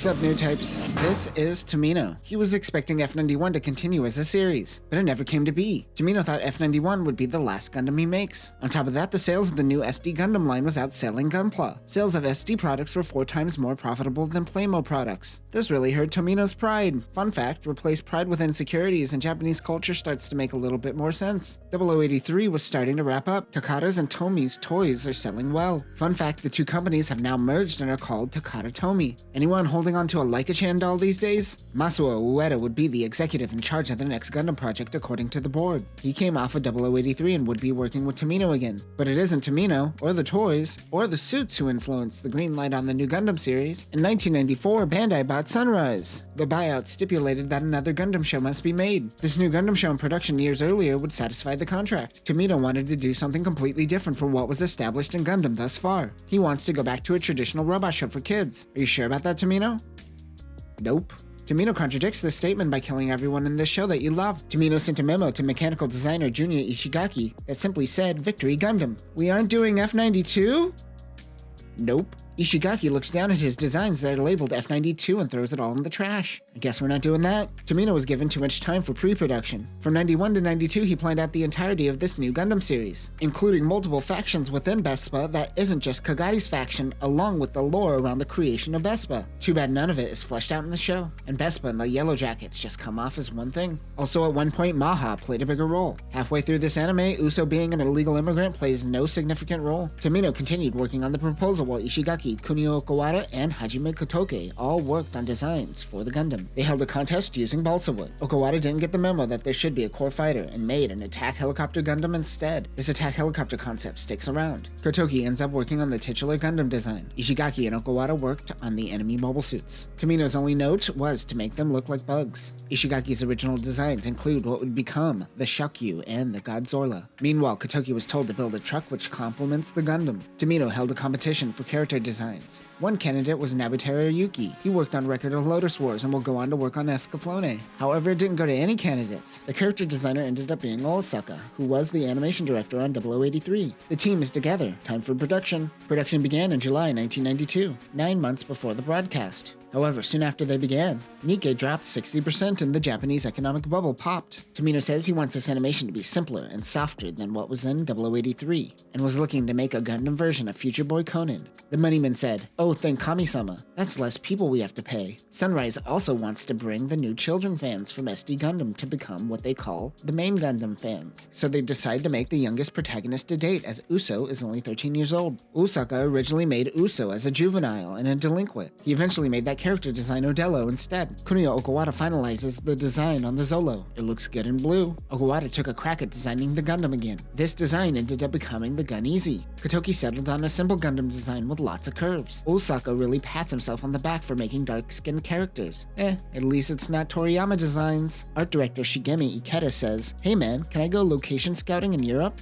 Sup Newtypes, this is Tomino. He was expecting F91 to continue as a series, but it never came to be. Tomino thought F91 would be the last Gundam he makes. On top of that, the sales of the new SD Gundam line was outselling GUNPLA. Sales of SD products were 4 times more profitable than Playmo products. This really hurt Tomino's pride. Fun fact, replace pride with insecurities and Japanese culture starts to make a little bit more sense. 0083 was starting to wrap up. Takata's and Tomi's toys are selling well. Fun fact, the two companies have now merged and are called Takata Tomy. Anyone holding on to a Leica-chan doll these days? Masuo Ueda would be the executive in charge of the next Gundam project according to the board. He came off of 0083 and would be working with Tomino again. But it isn't Tomino, or the toys, or the suits who influenced the green light on the new Gundam series. In 1994, Bandai bought Sunrise. The buyout stipulated that another Gundam show must be made. This new Gundam show in production years earlier would satisfy the contract. Tomino wanted to do something completely different from what was established in Gundam thus far. He wants to go back to a traditional robot show for kids. Are you sure about that, Tomino? Nope. Tomino contradicts this statement by killing everyone in this show that you love. Tomino sent a memo to mechanical designer Junya Ishigaki that simply said, "Victory Gundam." We aren't doing F92? Nope. Ishigaki looks down at his designs that are labeled F92 and throws it all in the trash. I guess we're not doing that. Tomino was given too much time for pre-production. From 91 to 92, he planned out the entirety of this new Gundam series, including multiple factions within Bespa that isn't just Kagari's faction, along with the lore around the creation of Bespa. Too bad none of it is fleshed out in the show, and Bespa and the Yellow Jackets just come off as one thing. Also, at one point, Maha played a bigger role. Halfway through this anime, Uso being an illegal immigrant plays no significant role. Tomino continued working on the proposal while Ishigaki, Kunio Okawara, and Hajime Kotoke all worked on designs for the Gundam. They held a contest using balsa wood. Okawara didn't get the memo that there should be a core fighter and made an attack helicopter Gundam instead. This attack helicopter concept sticks around. Kotoke ends up working on the titular Gundam design. Ishigaki and Okawara worked on the enemy mobile suits. Tomino's only note was to make them look like bugs. Ishigaki's original designs include what would become the Shokyu and the God Zorla. Meanwhile, Kotoke was told to build a truck which complements the Gundam. Tomino held a competition for character designs. One candidate was Nabutera Yuki. He worked on Record of Lotus Wars and will go on to work on Escaflowne. However, it didn't go to any candidates. The character designer ended up being Osaka, who was the animation director on 0083. The team is together. Time for production. Production began in July 1992, 9 months before the broadcast. However, soon after they began, Nikkei dropped 60% and the Japanese economic bubble popped. Tomino says he wants this animation to be simpler and softer than what was in 0083, and was looking to make a Gundam version of Future Boy Conan. The moneyman said, "Oh, thank Kami-sama. That's less people we have to pay." Sunrise also wants to bring the new children fans from SD Gundam to become what they call the main Gundam fans. So they decide to make the youngest protagonist to date, as Uso is only 13 years old. Osaka originally made Uso as a juvenile and a delinquent. He eventually made that character design Odello instead. Kunio Okawara finalizes the design on the Zolo. It looks good in blue. Okawara took a crack at designing the Gundam again. This design ended up becoming the Gun Easy. Kotoke settled on a simple Gundam design with lots of curves. Osaka really pats himself on the back for making dark-skinned characters. At least it's not Toriyama designs. Art director Shigemi Ikeda says, "Hey man, can I go location scouting in Europe?"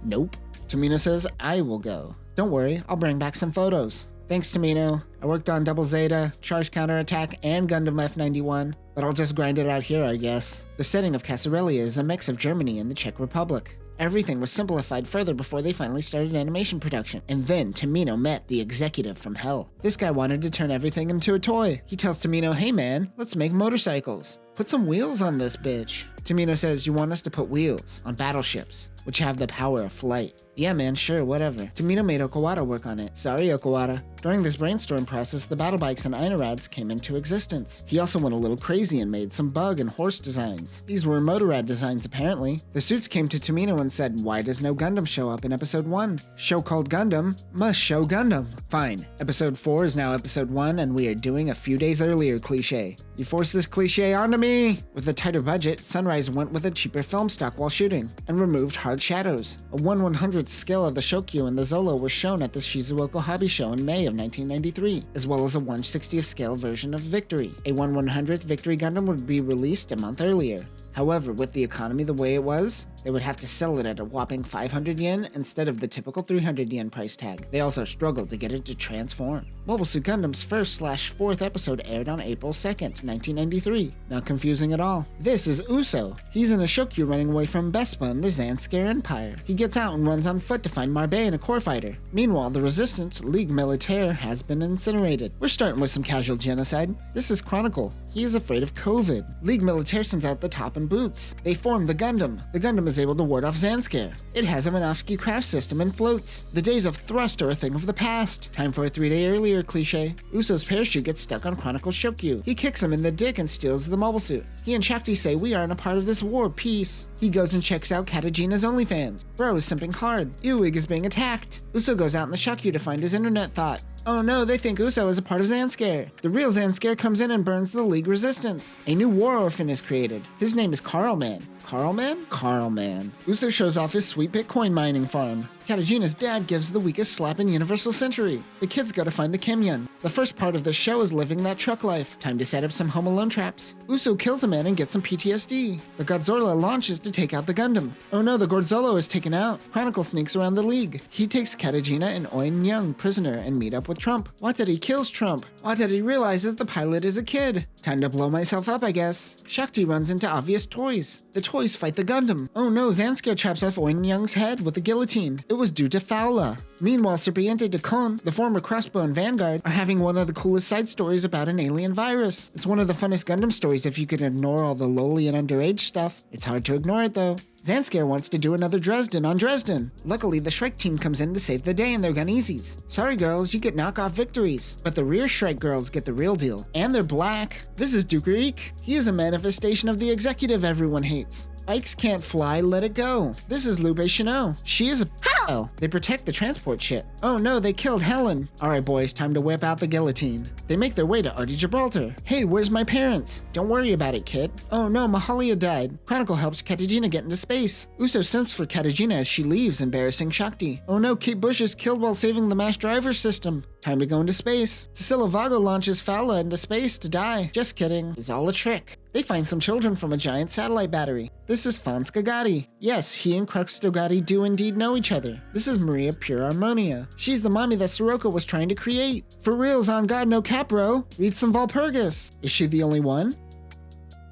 Nope. Tomino says, "I will go. Don't worry, I'll bring back some photos." Thanks, Tomino. I worked on Double Zeta, Charge Counterattack, and Gundam F91, but I'll just grind it out here, I guess. The setting of Casarelia is a mix of Germany and the Czech Republic. Everything was simplified further before they finally started animation production. And then Tomino met the executive from hell. This guy wanted to turn everything into a toy. He tells Tomino, "Hey man, let's make motorcycles. Put some wheels on this bitch." Tomino says, "You want us to put wheels on battleships, which have the power of flight." Yeah man, sure, whatever. Tomino made Okawara work on it. Sorry, Okawara. During this brainstorm process, the battle bikes and Einarads came into existence. He also went a little crazy and made some bug and horse designs. These were Motorrad designs apparently. The suits came to Tomino and said, "Why does no Gundam show up in episode 1? Show called Gundam must show Gundam." Fine. Episode 4 is now episode 1 and we are doing a few days earlier cliche. You forced this cliche onto me! With a tighter budget, Sunrise went with a cheaper film stock while shooting, and removed hard shadows. A 1/100th scale of the Shokyu and the Zolo were shown at the Shizuoka Hobby Show in May of 1993, as well as a 1/60th scale version of Victory. A 1/100th Victory Gundam would be released a month earlier. However, with the economy the way it was, They would have to sell it at a whopping 500 yen instead of the typical 300 yen price tag. They also struggled to get it to transform. Mobile Suit Gundam's first/4th episode aired on April 2nd, 1993. Not confusing at all. This is Uso. He's in a Shokyu running away from Bespa in the Zanskare Empire. He gets out and runs on foot to find Marbei and a core fighter. Meanwhile, the Resistance, Ligue Militaire, has been incinerated. We're starting with some casual genocide. This is Chronicle. He is afraid of COVID. Ligue Militaire sends out the Top and Boots. They form the Gundam. The Gundam is able to ward off Zanskare. It has a Minovsky craft system and floats. The days of thrust are a thing of the past. Time for a 3-day earlier cliche. Uso's parachute gets stuck on Chronicle's Shokyu. He kicks him in the dick and steals the mobile suit. He and Shakti say we aren't a part of this war, peace. He goes and checks out Katajina's OnlyFans. Bro is simping hard. Ewig is being attacked. Uso goes out in the Shokyu to find his internet thought. Oh no, they think Uso is a part of Zanskare. The real Zanskare comes in and burns the League resistance. A new war orphan is created. His name is Carlman. Carlman? Carlman. Uso shows off his sweet Bitcoin mining farm. Katajina's dad gives the weakest slap in Universal Century. The kids go to find the Kimyun. The first part of the show is living that truck life. Time to set up some Home Alone traps. Uso kills a man and gets some PTSD. The Godzilla launches to take out the Gundam. Oh no, the Godzilla is taken out. Chronicle sneaks around the League. He takes Katajina and Oin Young prisoner and meet up with Trump. Watari kills Trump. Watari realizes the pilot is a kid. Time to blow myself up, I guess. Shakti runs into obvious toys. The toys fight the Gundam. Oh no, Zanskare chops off Oin Young's head with a guillotine. It was due to Faula. Meanwhile, Serpiente de Con, the former Crossbone Vanguard, are having one of the coolest side stories about an alien virus. It's one of the funnest Gundam stories if you can ignore all the lowly and underage stuff. It's hard to ignore it though. Zanskare wants to do another Dresden on Dresden. Luckily, the Shrike team comes in to save the day in their Guneasies. Sorry girls, you get knockoff victories. But the rear Shrike girls get the real deal. And they're black. This is Dukerik. He is a manifestation of the executive everyone hates. Bikes can't fly, let it go. This is Lube Chanel. She is a hell. They protect the transport ship. Oh no, they killed Helen. Alright boys, time to whip out the guillotine. They make their way to Arty Gibraltar. Hey, where's my parents? Don't worry about it, kid. Oh no, Mahalia died. Chronicle helps Katajina get into space. Uso simps for Katajina as she leaves, embarrassing Shakti. Oh no, Kate Bush is killed while saving the MASH driver system. Time to go into space. Cecilia Vago launches Fowla into space to die. Just kidding. It's all a trick. They find some children from a giant satellite battery. This is Fons Gagati. Yes, he and Crux Dogati do indeed know each other. This is Maria Pure Harmonia. She's the mommy that Sirocco was trying to create. For reals, on God, no cap, bro. Read some Valpurgis. Is she the only one?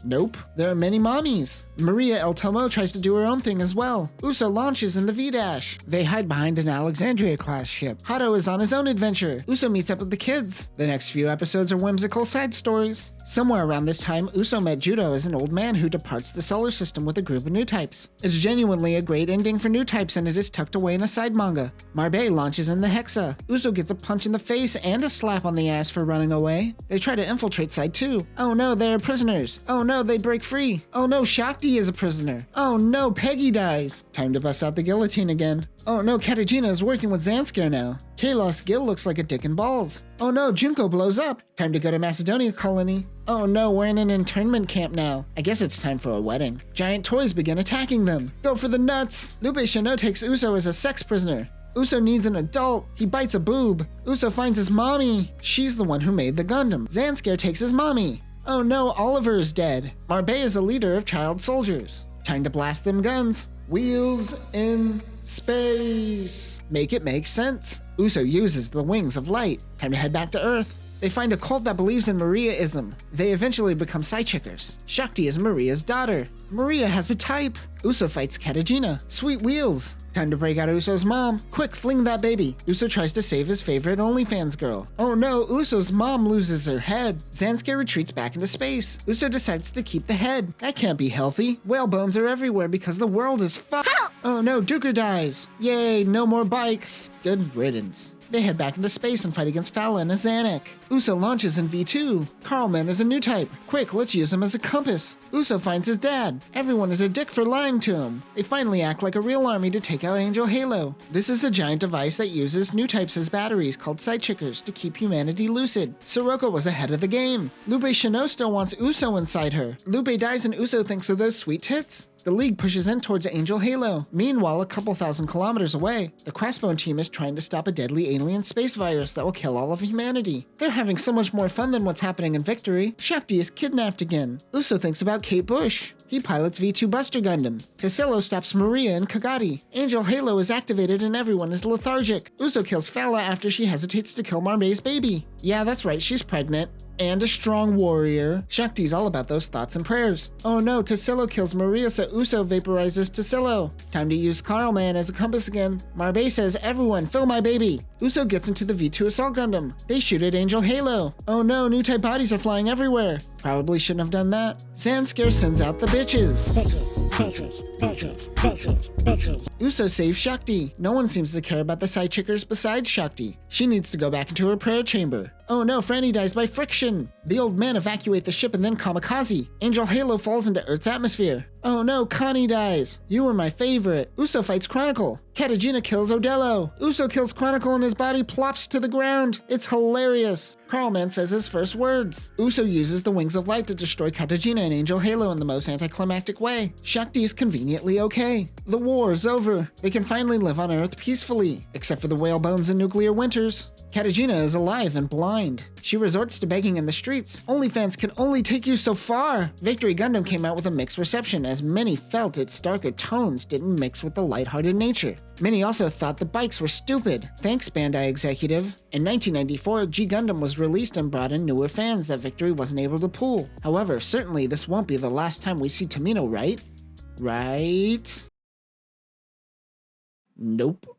Nope. There are many mommies. Maria El Tomo tries to do her own thing as well. Uso launches in the V-Dash. They hide behind an Alexandria-class ship. Hato is on his own adventure. Uso meets up with the kids. The next few episodes are whimsical side stories. Somewhere around this time, Uso met Judo as an old man who departs the solar system with a group of Newtypes. It's genuinely a great ending for Newtypes and it is tucked away in a side manga. Marbei launches in the Hexa. Uso gets a punch in the face and a slap on the ass for running away. They try to infiltrate Side 2. Oh no, they are prisoners. Oh no, they break free. Oh no, Shakti is a prisoner. Oh no, Peggy dies. Time to bust out the guillotine again. Oh no, Katajina is working with Zanskare now. Kalos Gil looks like a dick and balls. Oh no, Junko blows up. Time to go to Macedonia colony. Oh no, we're in an internment camp now. I guess it's time for a wedding. Giant toys begin attacking them. Go for the nuts. Lube Chanel takes Uso as a sex prisoner. Uso needs an adult. He bites a boob. Uso finds his mommy. She's the one who made the Gundam. Zanskare takes his mommy. Oh no, Oliver is dead. Marbei is a leader of child soldiers. Time to blast them guns. Wheels in space. Make it make sense. Uso uses the wings of light. Time to head back to Earth. They find a cult that believes in Mariaism. They eventually become side-chickers. Shakti is Maria's daughter. Maria has a type. Uso fights Katajina. Sweet wheels. Time to break out Uso's mom. Quick, fling that baby. Uso tries to save his favorite OnlyFans girl. Oh no, Uso's mom loses her head. Zanskare retreats back into space. Uso decides to keep the head. That can't be healthy. Whale bones are everywhere because the world is fucked. Oh no, Duker dies. Yay, no more bikes. Good riddance. They head back into space and fight against Fowla and a Zanuck. Uso launches in V2. Carlman is a new type. Quick, let's use him as a compass. Uso finds his dad. Everyone is a dick for lying to him. They finally act like a real army to take out Angel Halo. This is a giant device that uses new types as batteries called Sidechickers to keep humanity lucid. Sirocco was ahead of the game. Lube Chanel still wants Uso inside her. Lube dies and Uso thinks of those sweet tits. The League pushes in towards Angel Halo. Meanwhile, a couple thousand kilometers away, the Crossbone team is trying to stop a deadly alien space virus that will kill all of humanity. They're having so much more fun than what's happening in Victory. Shakti is kidnapped again. Uso thinks about Kate Bush. He pilots V2 Buster Gundam. Tassilo stops Maria and Kagati. Angel Halo is activated and everyone is lethargic. Uso kills Fala after she hesitates to kill Marbe's baby. Yeah, that's right, she's pregnant. And a strong warrior. Shakti's all about those thoughts and prayers. Oh no, Tassilo kills Maria, so Uso vaporizes Tassilo. Time to use Carl Man as a compass again. Marbe says, everyone, fill my baby. Uso gets into the V2 Assault Gundam. They shoot at Angel Halo. Oh no, Newtype bodies are flying everywhere. Probably shouldn't have done that. Sandscare sends out the bitches. Uso saves Shakti. No one seems to care about the side chickers besides Shakti. She needs to go back into her prayer chamber. Oh no, Franny dies by friction. The old men evacuate the ship and then kamikaze. Angel Halo falls into Earth's atmosphere. Oh no, Connie dies. You were my favorite. Uso fights Chronicle. Katajina kills Odello. Uso kills Chronicle and his body plops to the ground. It's hilarious. Carlman says his first words. Uso uses the Wings of Light to destroy Katajina and Angel Halo in the most anticlimactic way. Shakti is conveniently okay. The war's over. They can finally live on Earth peacefully, except for the whale bones and nuclear winters. Katajina is alive and blind. She resorts to begging in the streets. OnlyFans can only take you so far. Victory Gundam came out with a mixed reception, as many felt its darker tones didn't mix with the lighthearted nature. Many also thought the bikes were stupid. Thanks, Bandai executive. In 1994, G Gundam was released and brought in newer fans that Victory wasn't able to pull. However, certainly this won't be the last time we see Tomino, right? Right? Nope.